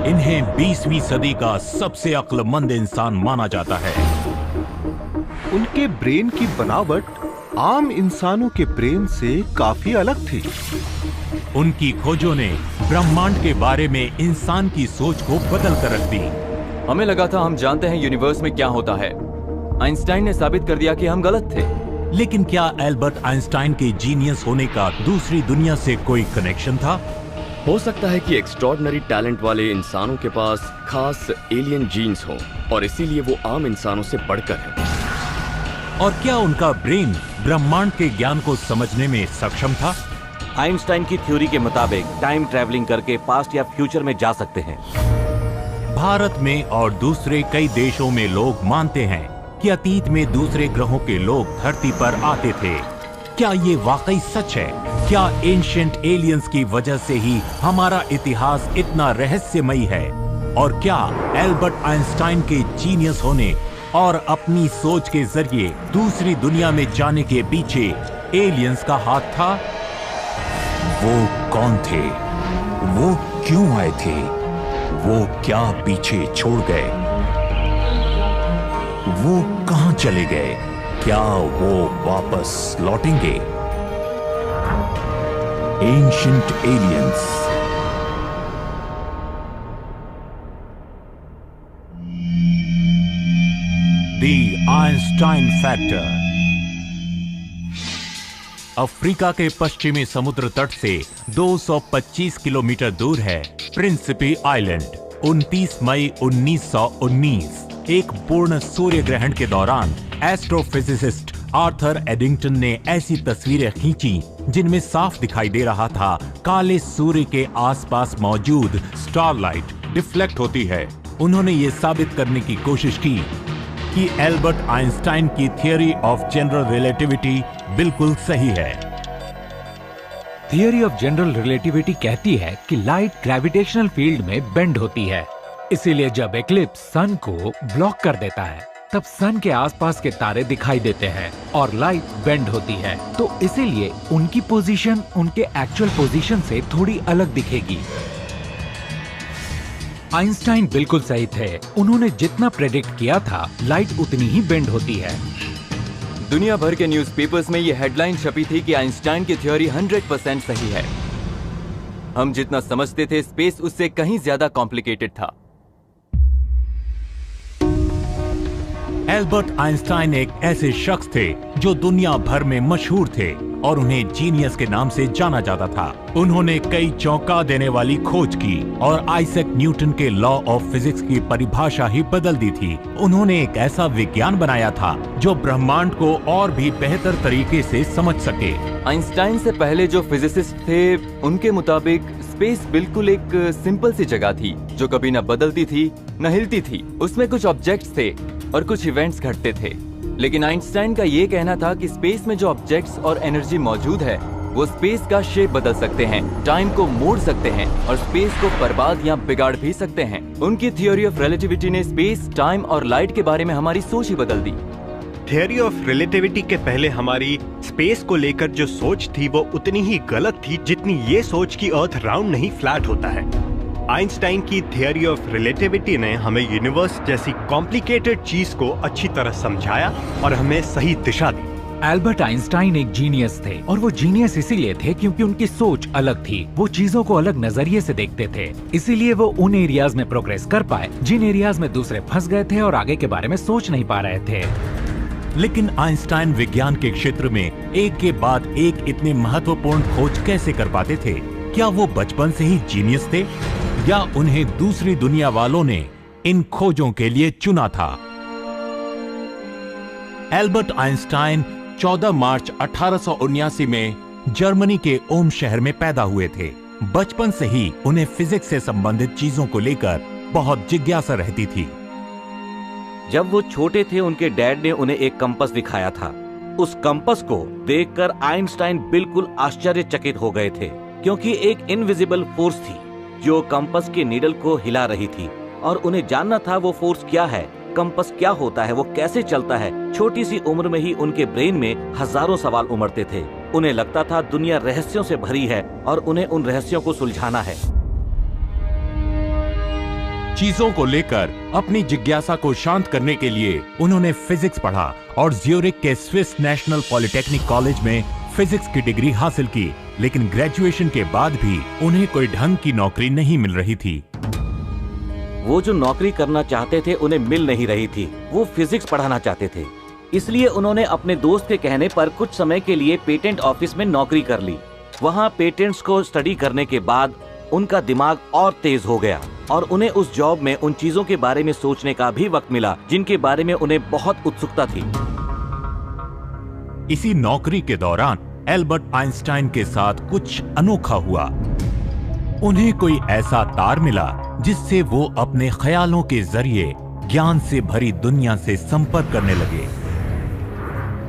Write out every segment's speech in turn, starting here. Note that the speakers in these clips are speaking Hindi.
इन्हें 20वीं सदी का सबसे अक्लमंद इंसान माना जाता है। उनके ब्रेन की बनावट आम इंसानों के ब्रेन से काफी अलग थी। उनकी खोजों ने ब्रह्मांड के बारे में इंसान की सोच को बदल कर रख दी। हमें लगा था हम जानते हैं यूनिवर्स में क्या होता है। आइंस्टाइन ने साबित कर दिया कि हम गलत थे। लेकिन क्या एल्बर्ट आइंस्टाइन के जीनियस होने का दूसरी दुनिया से कोई कनेक्शन था? हो सकता है कि एक्स्ट्रॉर्डिनरी टैलेंट वाले इंसानों के पास खास एलियन जीन्स हों और इसीलिए वो आम इंसानों से बढ़कर है। और क्या उनका ब्रेन ब्रह्मांड के ज्ञान को समझने में सक्षम था? आइंस्टाइन की थ्योरी के मुताबिक टाइम ट्रैवलिंग करके पास्ट या फ्यूचर में जा सकते हैं। भारत में और दूसरे कई देशों में लोग मानते हैं कि अतीत में दूसरे ग्रहों के लोग धरती पर आते थे। क्या ये वाकई सच है? क्या एंशिएंट एलियंस की वजह से ही हमारा इतिहास इतना रहस्यमयी है? और क्या एल्बर्ट आइंस्टाइन के जीनियस होने और अपनी सोच के जरिए दूसरी दुनिया में जाने के पीछे एलियंस का हाथ था? वो कौन थे? वो क्यों आए थे? वो क्या पीछे छोड़ गए? वो कहां चले गए? क्या वो वापस लौटेंगे? Ancient aliens. The Einstein factor. Africa के पश्चिमी समुद्र तट से 225 किलोमीटर दूर है प्रिंसिपी आइलैंड। 29 मई 1919 एक पूर्ण सूर्य ग्रहण के दौरान एस्ट्रोफिजिसिस्ट आर्थर एडिंगटन ने ऐसी तस्वीरें खींची जिनमें साफ दिखाई दे रहा था काले सूर्य के आसपास मौजूद स्टारलाइट डिफ्लेक्ट होती है। उन्होंने ये साबित करने की कोशिश की कि एल्बर्ट आइंस्टाइन की थियरी ऑफ जनरल रिलेटिविटी बिल्कुल सही है। थियरी ऑफ जनरल रिलेटिविटी कहती है कि लाइट ग्रेविटेशनल फील्ड में बेंड होती है, इसीलिए जब एक्लिप्स सन को ब्लॉक कर देता है तब सन के आसपास के तारे दिखाई देते हैं और लाइट बेंड होती है, तो इसीलिए उनकी पोजीशन उनके एक्चुअल पोजीशन से थोड़ी अलग दिखेगी। आइंस्टाइन बिल्कुल सही थे। उन्होंने जितना प्रेडिक्ट किया था लाइट उतनी ही बेंड होती है। दुनिया भर के न्यूज़पेपर्स में ये हेडलाइन छपी थी कि आइंस्टाइन की थ्योरी 100% सही है। हम जितना समझते थे स्पेस उससे कहीं ज्यादा कॉम्प्लिकेटेड था। एल्बर्ट आइंस्टाइन एक ऐसे शख्स थे जो दुनिया भर में मशहूर थे और उन्हें जीनियस के नाम से जाना जाता था। उन्होंने कई चौंका देने वाली खोज की और आइजैक न्यूटन के लॉ ऑफ फिजिक्स की परिभाषा ही बदल दी थी। उन्होंने एक ऐसा विज्ञान बनाया था जो ब्रह्मांड को और भी बेहतर तरीके से समझ सके। आइंस्टाइन से पहले जो फिजिसिस्ट थे उनके मुताबिक स्पेस बिल्कुल एक सिंपल सी जगह थी जो कभी न बदलती थी न हिलती थी। उसमें कुछ ऑब्जेक्ट्स थे और कुछ इवेंट्स घटते थे। लेकिन आइंस्टाइन का ये कहना था कि स्पेस में जो ऑब्जेक्ट्स और एनर्जी मौजूद है वो स्पेस का शेप बदल सकते हैं, टाइम को मोड़ सकते हैं और स्पेस को बर्बाद या बिगाड़ भी सकते हैं। उनकी थ्योरी ऑफ रिलेटिविटी ने स्पेस, टाइम और लाइट के बारे में हमारी सोच ही बदल दी। थियरी ऑफ रिलेटिविटी के पहले हमारी स्पेस को लेकर जो सोच थी वो उतनी ही गलत थी जितनी ये सोच कि अर्थ राउंड नहीं फ्लैट होता है। आइंस्टाइन की थियरी ऑफ रिलेटिविटी ने हमें यूनिवर्स जैसी कॉम्प्लिकेटेड चीज को अच्छी तरह समझाया और हमें सही दिशा दी। एल्बर्ट आइंस्टाइन एक जीनियस थे और वो जीनियस इसीलिए थे क्योंकि उनकी सोच अलग थी। वो चीजों को अलग नजरिए से देखते थे, इसीलिए वो उन एरियाज में प्रोग्रेस कर पाए जिन एरियाज में दूसरे फंस गए थे और आगे के बारे में सोच नहीं पा रहे थे। लेकिन आइंस्टाइन विज्ञान के क्षेत्र में एक के बाद एक इतने महत्वपूर्ण खोज कैसे कर पाते थे? क्या वो बचपन से ही जीनियस थे या उन्हें दूसरी दुनिया वालों ने इन खोजों के लिए चुना था? एल्बर्ट आइंस्टाइन 14 मार्च 1879 में जर्मनी के ओम शहर में पैदा हुए थे। बचपन से ही उन्हें फिजिक्स से संबंधित चीजों को लेकर बहुत जिज्ञासा रहती थी। जब वो छोटे थे उनके डैड ने उन्हें एक कंपास दिखाया था। उस कंपास को देखकर आइंस्टाइन बिल्कुल आश्चर्यचकित हो गए थे क्योंकि एक इनविजिबल फोर्स थी जो कंपास के नीडल को हिला रही थी और उन्हें जानना था वो फोर्स क्या है, कंपास क्या होता है, वो कैसे चलता है। छोटी सी उम्र में ही उनके ब्रेन में हजारों सवाल उमड़ते थे। उन्हें लगता था दुनिया रहस्यों से भरी है और उन्हें उन रहस्यों को सुलझाना है। चीजों को लेकर अपनी जिज्ञासा को शांत करने के लिए उन्होंने फिजिक्स पढ़ा और ज्यूरिख के स्विस नेशनल पॉलिटेक्निक कॉलेज में फिजिक्स की डिग्री हासिल की। लेकिन ग्रेजुएशन के बाद भी उन्हें कोई ढंग की नौकरी नहीं मिल रही थी। वो जो नौकरी करना चाहते थे उन्हें मिल नहीं रही थी। वो फिजिक्स पढ़ाना चाहते थे, इसलिए उन्होंने अपने दोस्त के कहने पर कुछ समय के लिए पेटेंट ऑफिस में नौकरी कर ली। वहाँ पेटेंट्स को स्टडी करने के बाद उनका दिमाग और तेज हो गया और उन्हें उस जॉब में उन चीजों के बारे में सोचने का भी वक्त मिला जिनके बारे में उन्हें बहुत उत्सुकता थी। इसी नौकरी के दौरान एल्बर्ट आइंस्टाइन के साथ कुछ अनोखा हुआ। उन्हें कोई ऐसा तार मिला जिससे वो अपने ख्यालों के जरिए ज्ञान से भरी दुनिया से संपर्क करने लगे।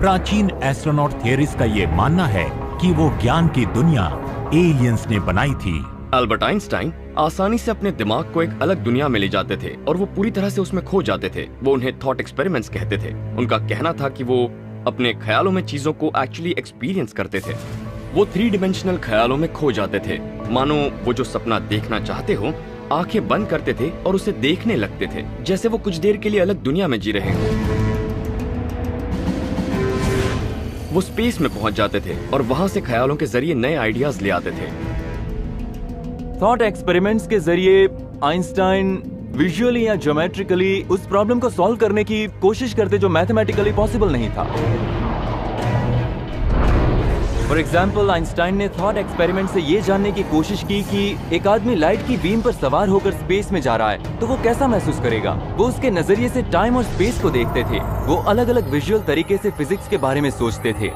प्राचीन एस्ट्रोनॉट थियरीज का ये मानना है कि वो ज्ञान की दुनिया एलियंस ने बनाई थी। अल्बर्ट आइंस्टाइन आसानी से अपने दिमाग को एक अलग दुनिया में ले जाते थे और वो पूरी तरह से उसमें खो जाते थे। वो उन्हें थॉट एक्सपेरिमेंट्स कहते थे। उनका कहना था कि वो अपने ख्यालों में चीजों को एक्चुअली एक्सपीरियंस करते थे। वो 3 डायमेंशनल ख्यालों में खो जाते थे, मानो वो जो सपना देखना चाहते हो आंखें बंद करते थे और उसे देखने लगते थे, जैसे वो कुछ देर के लिए अलग दुनिया में जी रहे हैं। वो स्पेस में पहुंच जाते थे और वहां से ख्यालों के जरिए नए आइडियाज ले आते थे। थॉट एक्सपेरिमेंट्स के जरिए आइंस्टाइन विजुअली या ज्योमेट्रिकली उस प्रॉब्लम को सॉल्व करने की कोशिश करते जो मैथमेटिकली पॉसिबल नहीं था। फॉर एग्जाम्पल, आइंस्टाइन ने थॉट एक्सपेरिमेंट से ये जानने की कोशिश की कि एक आदमी लाइट की बीम पर सवार होकर स्पेस में जा रहा है तो वो कैसा महसूस करेगा। वो उसके नजरिए से टाइम और स्पेस को देखते थे। वो अलग अलग विजुअल तरीके से फिजिक्स के बारे में सोचते थे।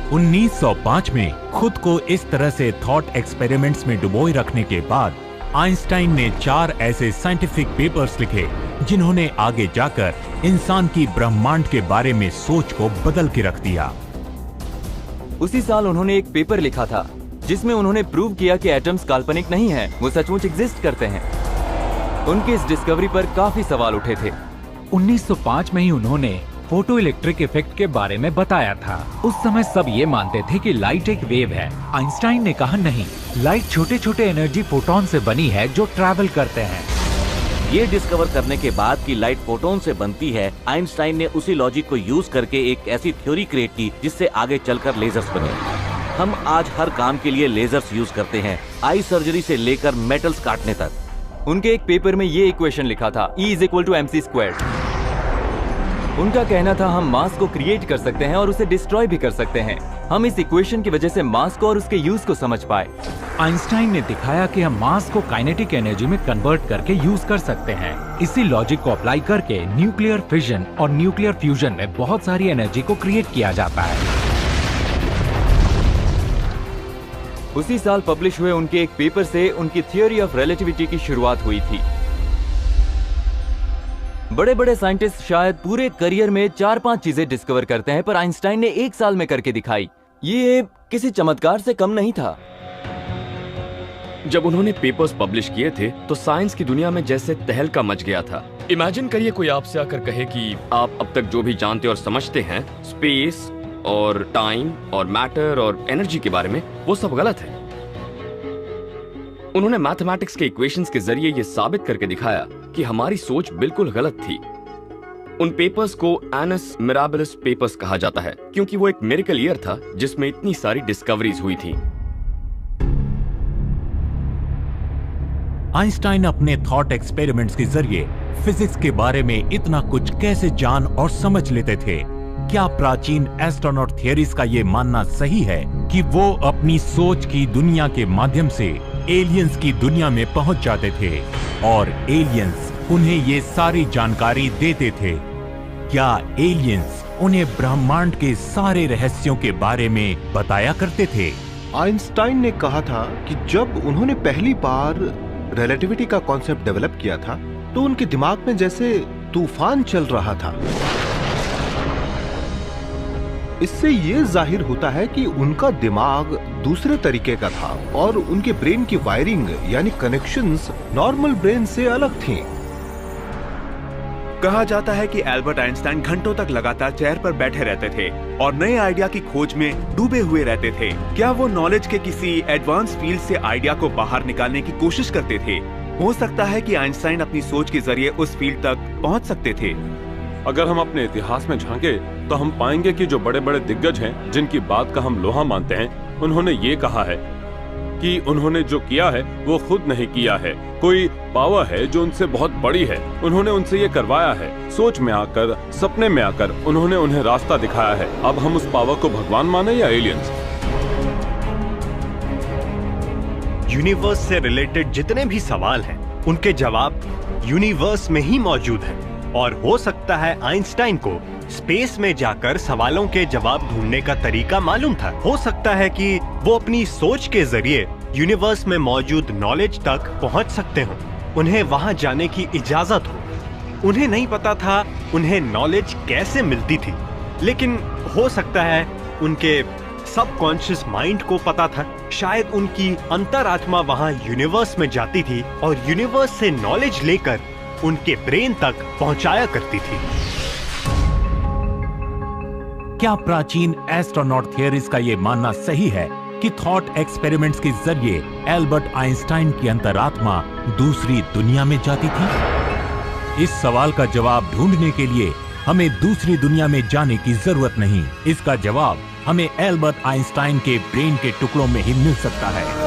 1905 में खुद को इस तरह से थॉट एक्सपेरिमेंट्स में डुबोए रखने के बाद आइंस्टाइन ने 4 ऐसे साइंटिफिक पेपर्स लिखे जिन्होंने आगे जाकर इंसान की ब्रह्मांड के बारे में सोच को बदल के रख दिया। उसी साल उन्होंने एक पेपर लिखा था जिसमें उन्होंने प्रूव किया कि एटम्स काल्पनिक नहीं हैं, वो सचमुच एग्जिस्ट करते हैं। उनकी इस डिस्कवरी पर काफी सवाल उठे थे। 1905 में ही उन्होंने फोटो इलेक्ट्रिक इफेक्ट के बारे में बताया था। उस समय सब ये मानते थे कि लाइट एक वेव है। आइंस्टाइन ने कहा नहीं, लाइट छोटे छोटे एनर्जी फोटोन से बनी है जो ट्रैवल करते हैं। ये डिस्कवर करने के बाद कि लाइट फोटोन से बनती है, आइंस्टाइन ने उसी लॉजिक को यूज करके एक ऐसी थ्योरी क्रिएट की जिससे आगे चलकर लेजर्स बने। हम आज हर काम के लिए लेजर्स यूज करते हैं, आई सर्जरी से लेकर मेटल्स काटने तक। उनके एक पेपर में ये इक्वेशन लिखा था, E = mc²। उनका कहना था हम मास को क्रिएट कर सकते हैं और उसे डिस्ट्रॉय भी कर सकते हैं। हम इस इक्वेशन की वजह से मास को और उसके यूज को समझ पाए। आइंस्टाइन ने दिखाया कि हम मास को काइनेटिक एनर्जी में कन्वर्ट करके यूज कर सकते हैं। इसी लॉजिक को अप्लाई करके न्यूक्लियर फिजन और न्यूक्लियर फ्यूजन में बहुत सारी एनर्जी को क्रिएट किया जाता है। उसी साल पब्लिश हुए उनके एक पेपर से उनकी थ्योरी ऑफ रिलेटिविटी की शुरुआत हुई थी। बड़े बड़े साइंटिस्ट शायद पूरे करियर में 4-5 चीजें डिस्कवर करते हैं, पर आइंस्टाइन ने 1 साल में करके दिखाई। ये किसी चमत्कार से कम नहीं था। जब उन्होंने पेपर्स पब्लिश किए थे तो साइंस की दुनिया में जैसे तहलका मच गया था। इमेजिन करिए कोई आपसे आकर कहे कि आप अब तक जो भी जानते और समझते हैं स्पेस और टाइम और मैटर और एनर्जी के बारे में, वो सब गलत है। उन्होंने मैथमेटिक्स के इक्वेशंस के जरिए ये साबित करके दिखाया कि हमारी सोच बिल्कुल गलत थी। उन पेपर्स को एनस मिराबिलिस पेपर्स कहा जाता है क्योंकि वो एक मिरेकल ईयर था जिसमें इतनी सारी डिस्कवरीज हुई थी। आइंस्टाइन अपने थॉट एक्सपेरिमेंट्स के जरिए फिजिक्स के बारे में इतना कुछ कैसे जान और समझ लेते थे? क्या प्राचीन एस्ट्रोनॉट थियरीज का ये मानना सही है कि वो अपनी सोच की दुनिया के माध्यम से एलियंस की दुनिया में पहुंच जाते थे और एलियंस उन्हें ये सारी जानकारी देते थे? क्या एलियंस उन्हें ब्रह्मांड के सारे रहस्यों के बारे में बताया करते थे? आइंस्टाइन ने कहा था कि जब उन्होंने पहली बार रिलेटिविटी का कॉन्सेप्ट डेवलप किया था तो उनके दिमाग में जैसे तूफान चल रहा था। इससे ये जाहिर होता है कि उनका दिमाग दूसरे तरीके का था और उनके ब्रेन की वायरिंग यानी कनेक्शंस नॉर्मल ब्रेन से अलग थी। कहा जाता है कि एल्बर्ट आइंस्टाइन घंटों तक लगातार चेयर पर बैठे रहते थे और नए आइडिया की खोज में डूबे हुए रहते थे। क्या वो नॉलेज के किसी एडवांस फील्ड से आइडिया को बाहर निकालने की कोशिश करते थे? हो सकता है कि आइंस्टाइन अपनी सोच के जरिए उस फील्ड तक पहुंच सकते थे। अगर हम अपने इतिहास में झांके तो हम पाएंगे कि जो बड़े बड़े दिग्गज हैं, जिनकी बात का हम लोहा मानते हैं, उन्होंने ये कहा है कि उन्होंने जो किया है वो खुद नहीं किया है। कोई पावर है जो उनसे बहुत बड़ी है, उन्होंने उनसे ये करवाया है। सोच में आकर, सपने में आकर उन्होंने उन्हें रास्ता दिखाया है। अब हम उस पावर को भगवान माने या एलियंस? यूनिवर्स से रिलेटेड जितने भी सवाल हैं, उनके जवाब यूनिवर्स में ही मौजूद हैं। और हो सकता है आइंस्टाइन को स्पेस में जाकर सवालों के जवाब ढूंढने का तरीका मालूम था। हो सकता है कि वो अपनी सोच के जरिए यूनिवर्स में मौजूद नॉलेज तक पहुंच सकते हो, उन्हें वहां जाने की इजाजत हो। उन्हें नहीं पता था उन्हें नॉलेज कैसे मिलती थी, लेकिन हो सकता है उनके सबकॉन्शियस माइंड को पता था। शायद उनकी अंतरात्मा वहां यूनिवर्स में जाती थी और यूनिवर्स से नॉलेज लेकर उनके ब्रेन तक पहुंचाया करती थी। क्या प्राचीन एस्ट्रोनॉट थियरीज का यह मानना सही है कि थॉट एक्सपेरिमेंट्स के जरिए एल्बर्ट आइंस्टाइन की अंतरात्मा दूसरी दुनिया में जाती थी? इस सवाल का जवाब ढूंढने के लिए हमें दूसरी दुनिया में जाने की जरूरत नहीं। इसका जवाब हमें एल्बर्ट आइंस्टाइन के ब्रेन के टुकड़ों में ही मिल सकता है।